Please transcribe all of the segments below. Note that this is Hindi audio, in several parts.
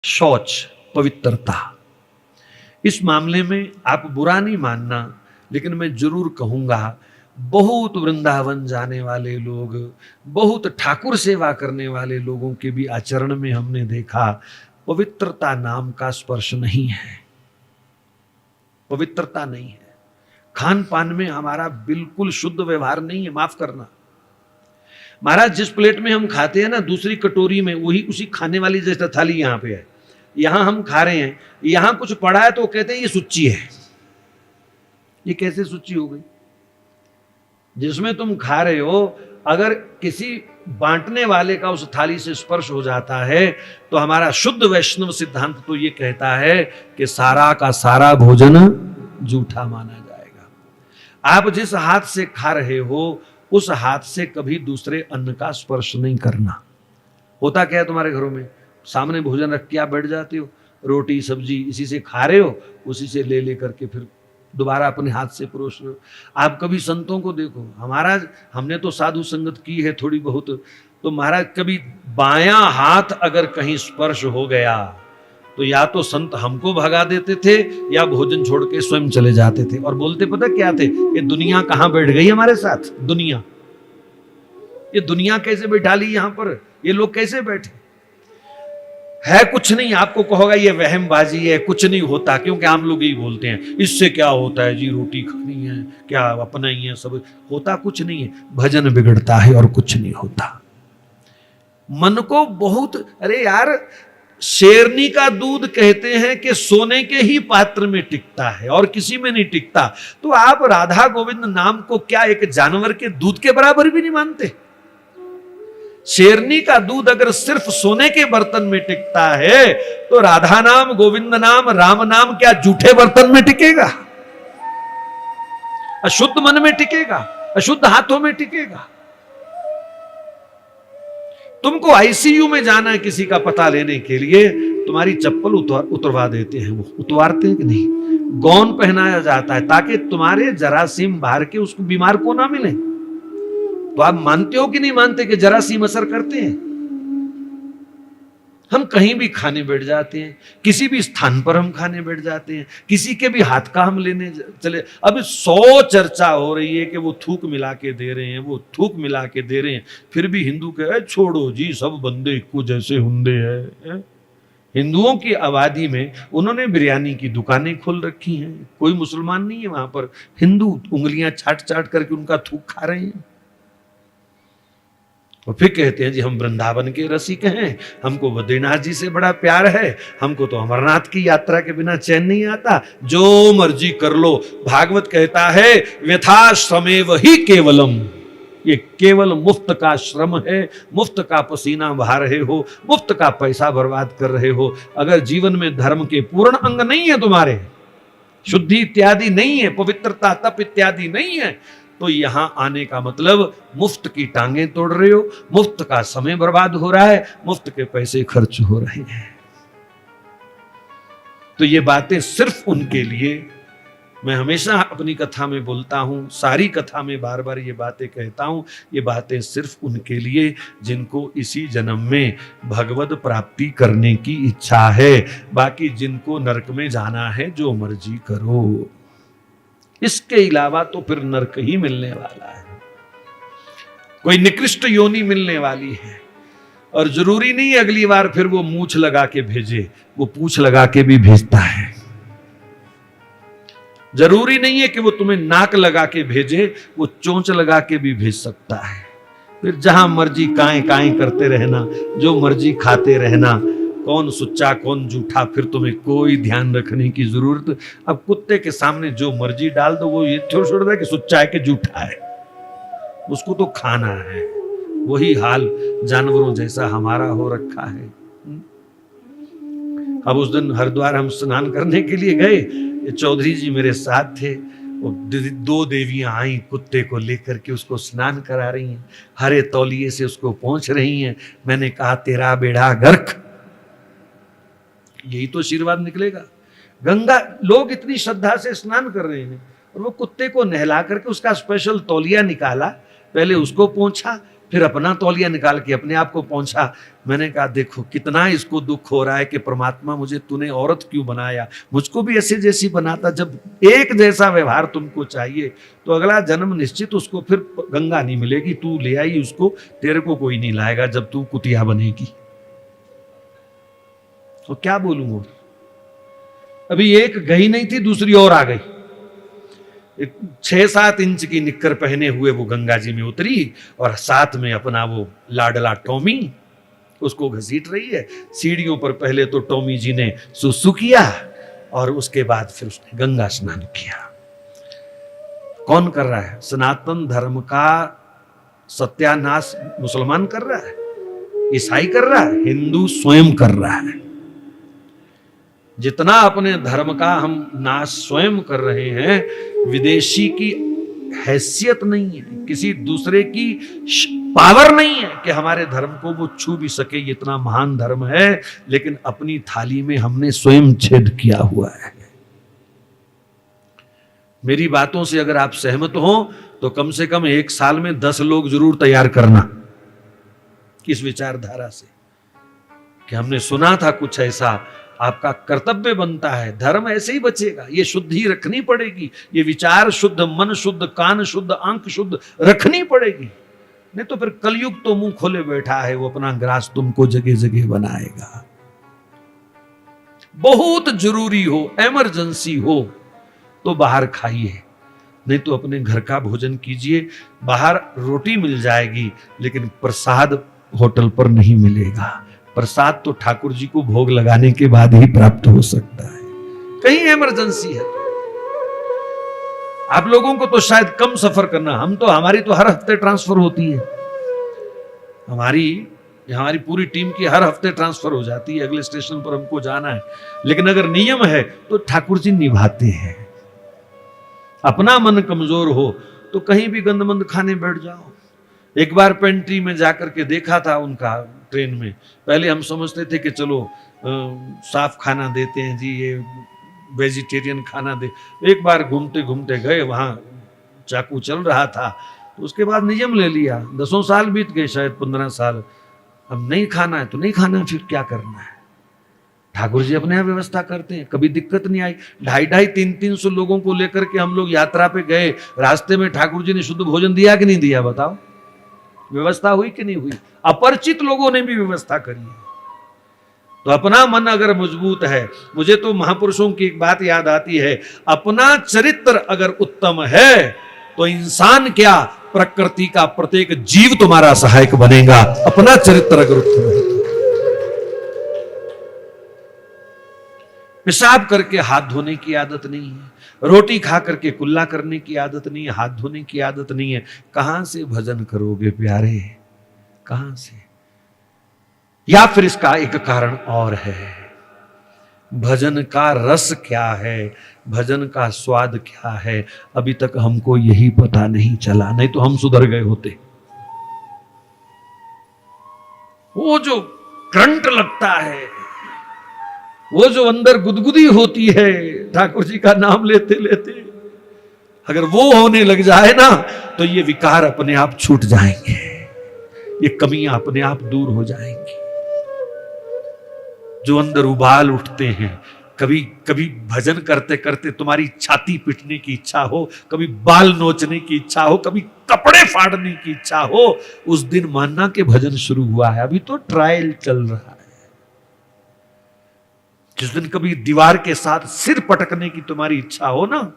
शौच, पवित्रता। इस मामले में आप बुरा नहीं मानना, लेकिन मैं जरूर कहूंगा बहुत वृंदावन जाने वाले लोग, बहुत ठाकुर सेवा करने वाले लोगों के भी आचरण में हमने देखा पवित्रता नाम का स्पर्श नहीं है, पवित्रता नहीं है। खान पान में हमारा बिल्कुल शुद्ध व्यवहार नहीं है, माफ करना महाराज। जिस प्लेट में हम खाते हैं ना, दूसरी कटोरी में वही उसी खाने वाली जैसा थाली यहां पे है, यहां हम खा रहे हैं, यहां कुछ पड़ा है तो कहते हैं ये सुच्ची है। ये कैसे सुच्ची हो गई? जिसमें तुम खा रहे हो अगर किसी बांटने वाले का उस थाली से स्पर्श हो जाता है तो हमारा शुद्ध वैष्णव सिद्धांत तो ये कहता है कि सारा का सारा भोजन जूठा माना जाएगा। आप जिस हाथ से खा रहे हो उस हाथ से कभी दूसरे अन्न का स्पर्श नहीं करना। होता क्या है तुम्हारे घरों में, सामने भोजन रख के आप बैठ जाते हो, रोटी सब्जी इसी से खा रहे हो, उसी से ले लेकर के फिर दोबारा अपने हाथ से परोस रहे हो। आप कभी संतों को देखो, महाराज हमने तो साधु संगत की है थोड़ी बहुत, तो महाराज कभी बायां हाथ अगर कहीं स्पर्श हो गया तो या तो संत हमको भगा देते थे या भोजन छोड़ के स्वयं चले जाते थे और बोलते पता क्या थे, ये दुनिया कहां बैठ गई हमारे साथ। दुनिया, ये दुनिया कैसे बैठा ली यहां पर, ये लोग कैसे बैठे। है कुछ नहीं, आपको कहोगा ये वहमबाजी है, कुछ नहीं होता, क्योंकि हम लोग यही बोलते हैं इससे क्या होता है जी, रोटी खानी है क्या, अपना ही है सब, होता कुछ नहीं है, भजन बिगड़ता है और कुछ नहीं होता। मन को बहुत, अरे यार शेरनी का दूध कहते हैं कि सोने के ही पात्र में टिकता है और किसी में नहीं टिकता, तो आप राधा गोविंद नाम को क्या एक जानवर के दूध के बराबर भी नहीं मानते? शेरनी का दूध अगर सिर्फ सोने के बर्तन में टिकता है तो राधा नाम, गोविंद नाम, राम नाम क्या जूठे बर्तन में टिकेगा? अशुद्ध मन में टिकेगा, अशुद्ध हाथों में टिकेगा। तुमको आईसीयू में जाना है किसी का पता लेने के लिए, तुम्हारी चप्पल उतरवा देते हैं, वो उतरवाते हैं कि नहीं, गौन पहनाया जाता है ताकि तुम्हारे जरासीम बाहर के उसको बीमार को ना मिले। तो आप मानते हो कि नहीं मानते कि जरासीम असर करते हैं? हम कहीं भी खाने बैठ जाते हैं, किसी भी स्थान पर हम खाने बैठ जाते हैं, किसी के भी हाथ का हम लेने चले। अब 100 चर्चा हो रही है कि वो थूक मिला के दे रहे हैं, वो थूक मिला के दे रहे हैं, फिर भी हिंदू कहे छोड़ो जी, सब बंदे इक्को जैसे हुंदे हैं। हिंदुओं की आबादी में उन्होंने बिरयानी की दुकानें खोल रखी हैं, कोई मुसलमान नहीं है वहां पर, हिंदू उंगलियां चाट चाट करके उनका थूक खा रहे हैं। और फिर कहते हैं जी हम वृंदावन के रसिक हैं, हमको बद्रीनाथ जी से बड़ा प्यार है, हमको तो अमरनाथ की यात्रा के बिना चैन नहीं आता, जो मर्जी कर लो। भागवत कहता है व्यथा श्रमेव ही केवलम, ये केवल मुफ्त का श्रम है, मुफ्त का पसीना बहा रहे हो, मुफ्त का पैसा बर्बाद कर रहे हो। अगर जीवन में धर्म के पूर्ण अंग नहीं है तुम्हारे, शुद्धि इत्यादि नहीं है, पवित्रता तप इत्यादि नहीं है, तो यहां आने का मतलब मुफ्त की टांगें तोड़ रहे हो, मुफ्त का समय बर्बाद हो रहा है, मुफ्त के पैसे खर्च हो रहे हैं। तो ये बातें सिर्फ उनके लिए, मैं हमेशा अपनी कथा में बोलता हूं, सारी कथा में बार बार ये बातें कहता हूं, ये बातें सिर्फ उनके लिए जिनको इसी जन्म में भगवत प्राप्ति करने की इच्छा है। बाकी जिनको नरक में जाना है जो मर्जी करो, इसके अलावा तो फिर नरक ही मिलने वाला है, कोई निकृष्ट योनि मिलने वाली है। और जरूरी नहीं अगली बार फिर वो मूछ लगा के भेजे, वो पूछ लगा के भी भेजता है। जरूरी नहीं है कि वो तुम्हें नाक लगा के भेजे, वो चोंच लगा के भी भेज सकता है। फिर जहां मर्जी काएं काएं करते रहना, जो मर्जी खाते रहना, कौन सुच्चा कौन झूठा फिर तुम्हें कोई ध्यान रखने की जरूरत। अब कुत्ते के सामने जो मर्जी डाल दो, वो ये छोड़ दे कि सुच्चा है कि झूठा है, उसको तो खाना है। वही हाल जानवरों जैसा हमारा हो रखा है। अब उस दिन हरिद्वार हम स्नान करने के लिए गए, ये चौधरी जी मेरे साथ थे, वो 2 देवियां आई कुत्ते को लेकर के उसको स्नान करा रही हैं, हरे तौलिए से उसको पोंछ रही हैं। मैंने कहा तेरा बेड़ा गर्क, यही तो आशीर्वाद निकलेगा। गंगा, लोग इतनी श्रद्धा से स्नान कर रहे हैं और वो कुत्ते को नहला करके उसका स्पेशल तौलिया निकाला, पहले उसको पोंछा, फिर अपना तौलिया निकाल के अपने आप को पहुंचा। मैंने कहा देखो कितना इसको दुख हो रहा है कि परमात्मा मुझे तूने औरत क्यों बनाया, मुझको भी ऐसे जैसी बनाता। जब एक जैसा व्यवहार तुमको चाहिए तो अगला जन्म निश्चित उसको फिर गंगा नहीं मिलेगी, तू ले आई उसको, तेरे को कोई नहीं लाएगा जब तू कुतिया बनेगी। तो क्या बोलूंगा, अभी एक गई नहीं थी दूसरी और आ गई। 6-7 इंच की निक्कर पहने हुए वो गंगा जी में उतरी और साथ में अपना वो लाडला टॉमी उसको घसीट रही है। सीढ़ियों पर पहले तो टॉमी जी ने सुसु किया और उसके बाद फिर उसने गंगा स्नान किया। कौन कर रहा है? सनातन धर्म का सत्यानाश मुसलमान कर रहा है, ईसाई कर रहा है, हिंदू स्वयं कर रहा है। जितना अपने धर्म का हम नाश स्वयं कर रहे हैं, विदेशी की हैसियत नहीं है, किसी दूसरे की पावर नहीं है कि हमारे धर्म को वो छू भी सके। ये इतना महान धर्म है, लेकिन अपनी थाली में हमने स्वयं छेद किया हुआ है। मेरी बातों से अगर आप सहमत हो तो कम से कम 1 साल में 10 लोग जरूर तैयार करना किस विचारधारा से कि हमने सुना था कुछ ऐसा। आपका कर्तव्य बनता है, धर्म ऐसे ही बचेगा। ये शुद्धि रखनी पड़ेगी, ये विचार शुद्ध, मन शुद्ध, कान शुद्ध, आंख शुद्ध रखनी पड़ेगी। नहीं तो फिर कलयुग तो मुंह खोले बैठा है, वो अपना ग्रास तुमको जगह जगह बनाएगा। बहुत जरूरी हो, इमरजेंसी हो तो बाहर खाइए, नहीं तो अपने घर का भोजन कीजिए। बाहर रोटी मिल जाएगी लेकिन प्रसाद होटल पर नहीं मिलेगा। प्रसाद तो ठाकुर जी को भोग लगाने के बाद ही प्राप्त हो सकता है। कहीं इमरजेंसी है तो आप लोगों को तो शायद कम सफर करना, हम तो हमारी तो हर हफ्ते ट्रांसफर होती है। हमारी पूरी टीम की हर हफ्ते ट्रांसफर हो जाती है, अगले स्टेशन पर हमको जाना है। लेकिन अगर नियम है तो ठाकुर जी निभाते हैं। अपना मन कमजोर हो तो कहीं भी गंदमंद खाने बैठ जाओ। एक बार पेंट्री में जाकर के देखा था उनका, ट्रेन में पहले हम समझते थे कि चलो साफ खाना देते हैं जी, ये वेजिटेरियन खाना दे। एक बार घूमते घूमते गए, वहां चाकू चल रहा था, तो उसके बाद नियम ले लिया। 10 साल बीत गए, शायद 15 साल। अब नहीं खाना है तो नहीं खाना, फिर क्या करना है? ठाकुर जी अपने यहाँ व्यवस्था करते हैं, कभी दिक्कत नहीं आई। 250, 300 लोगों को लेकर के हम लोग यात्रा पे गए, रास्ते में ठाकुर जी ने शुद्ध भोजन दिया कि नहीं दिया? बताओ, व्यवस्था हुई कि नहीं हुई? अपरिचित लोगों ने भी व्यवस्था करी है। तो अपना मन अगर मजबूत है, मुझे तो महापुरुषों की एक बात याद आती है, अपना चरित्र अगर उत्तम है तो इंसान क्या, प्रकृति का प्रत्येक जीव तुम्हारा सहायक बनेगा। अपना चरित्र अगर उत्तम है। पेशाब करके हाथ धोने की आदत नहीं है, रोटी खा करके कुल्ला करने की आदत नहीं है, हाथ धोने की आदत नहीं है। कहां से भजन करोगे प्यारे, कहां से? या फिर इसका एक कारण और है, भजन का रस क्या है, भजन का स्वाद क्या है, अभी तक हमको यही पता नहीं चला। नहीं तो हम सुधर गए होते। वो जो करंट लगता है, वो जो अंदर गुदगुदी होती है ठाकुर जी का नाम लेते लेते, अगर वो होने लग जाए ना तो ये विकार अपने आप छूट जाएंगे, ये कमियां अपने आप दूर हो जाएंगी। जो अंदर उबाल उठते हैं, कभी कभी भजन करते करते तुम्हारी छाती पीटने की इच्छा हो, कभी बाल नोचने की इच्छा हो, कभी कपड़े फाड़ने की इच्छा हो, उस दिन मानना कि भजन शुरू हुआ है। अभी तो ट्रायल चल रहा है। जिस दिन कभी दीवार के साथ सिर पटकने की तुम्हारी इच्छा हो ना,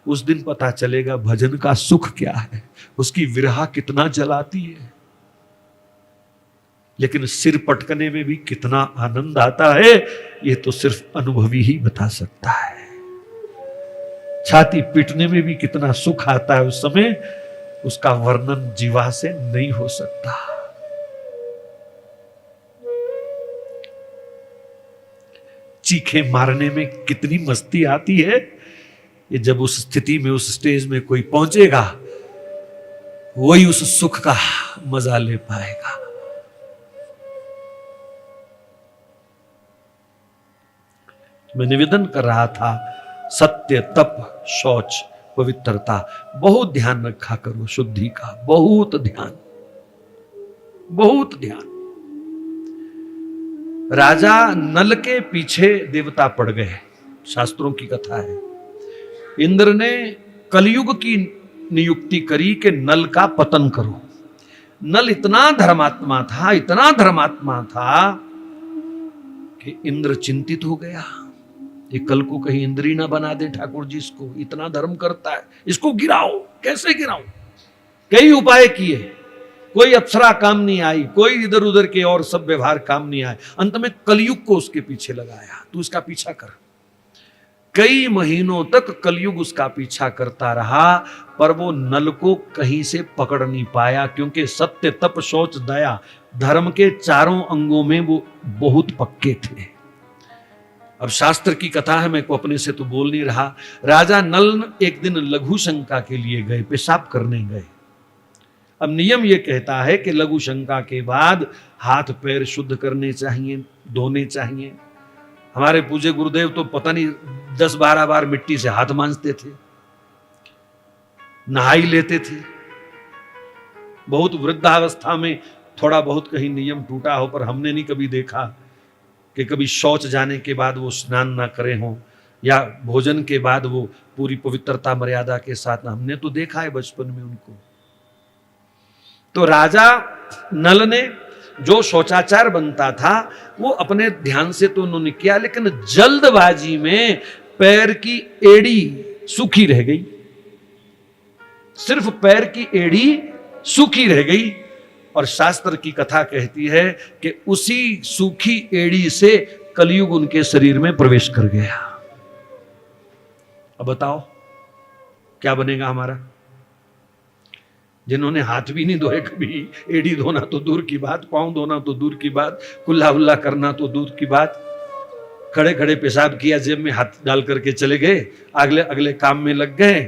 उस दिन पता चलेगा भजन का सुख क्या है, उसकी विरह कितना जलाती है। लेकिन सिर पटकने में भी कितना आनंद आता है, ये तो सिर्फ अनुभवी ही बता सकता है। छाती पीटने में भी कितना सुख आता है उस समय, उसका वर्णन जीवा से नहीं हो सकता। चीखे मारने में कितनी मस्ती आती है, ये जब उस स्थिति में, उस स्टेज में कोई पहुंचेगा, वही उस सुख का मजा ले पाएगा। मैं निवेदन कर रहा था, सत्य, तप, शौच, पवित्रता, बहुत ध्यान रखा करो, शुद्धि का बहुत ध्यान। बहुत ध्यान। राजा नल के पीछे देवता पड़ गए, शास्त्रों की कथा है। इंद्र ने कलयुग की नियुक्ति करी कि नल का पतन करो। नल इतना धर्मात्मा था, इतना धर्मात्मा था कि इंद्र चिंतित हो गया, ये कल को कहीं इंद्री ना बना दे ठाकुर जी इसको, इतना धर्म करता है, इसको गिराओ। कैसे गिराऊं? कई उपाय किए, कोई अप्सरा काम नहीं आई, कोई इधर उधर के और सब व्यवहार काम नहीं आए। अंत में कलयुग को उसके पीछे लगाया, तू इसका पीछा कर। कई महीनों तक कलयुग उसका पीछा करता रहा, पर वो नल को कहीं से पकड़ नहीं पाया, क्योंकि सत्य तप शौच दया धर्म के चारों अंगों में वो बहुत पक्के थे। अब शास्त्र की कथा है, मैं को अपने से तो बोल नहीं रहा। राजा नल एक दिन लघु शंका के लिए गए, पेशाब करने गए। अब नियम यह कहता है कि लघु शंका के बाद हाथ पैर शुद्ध करने चाहिए, धोने चाहिए। हमारे पूज्य गुरुदेव तो पता नहीं 10-12 बार मिट्टी से हाथ मांजते थे, नहाई लेते थे। बहुत वृद्धावस्था में थोड़ा बहुत कहीं नियम टूटा हो, पर हमने नहीं कभी देखा कि कभी शौच जाने के बाद वो स्नान ना करे हों, या भोजन के बाद वो पूरी पवित्रता मर्यादा के साथ। हमने तो देखा है बचपन में उनको। तो राजा नल ने जो शौचाचार बनता था वो अपने ध्यान से तो उन्होंने किया, लेकिन जल्दबाजी में पैर की एड़ी सूखी रह गई, सिर्फ पैर की एड़ी सूखी रह गई। और शास्त्र की कथा कहती है कि उसी सूखी एड़ी से कलयुग उनके शरीर में प्रवेश कर गया। अब बताओ क्या बनेगा हमारा? जिन्होंने हाथ भी नहीं धोए कभी, एड़ी धोना तो दूर की बात, पांव धोना तो दूर की बात, कुल्ला उल्ला करना तो दूर की बात, खड़े खड़े पेशाब किया, जेब में हाथ डाल करके चले गए, अगले अगले काम में लग गए,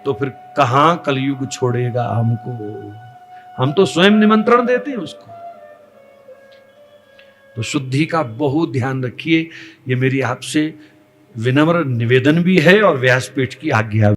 तो फिर कहां कलयुग छोड़ेगा हमको? हम तो स्वयं निमंत्रण देते हैं उसको। तो शुद्धि का बहुत ध्यान रखिए, ये मेरी आपसे विनम्र निवेदन भी है और व्यासपीठ की आज्ञा।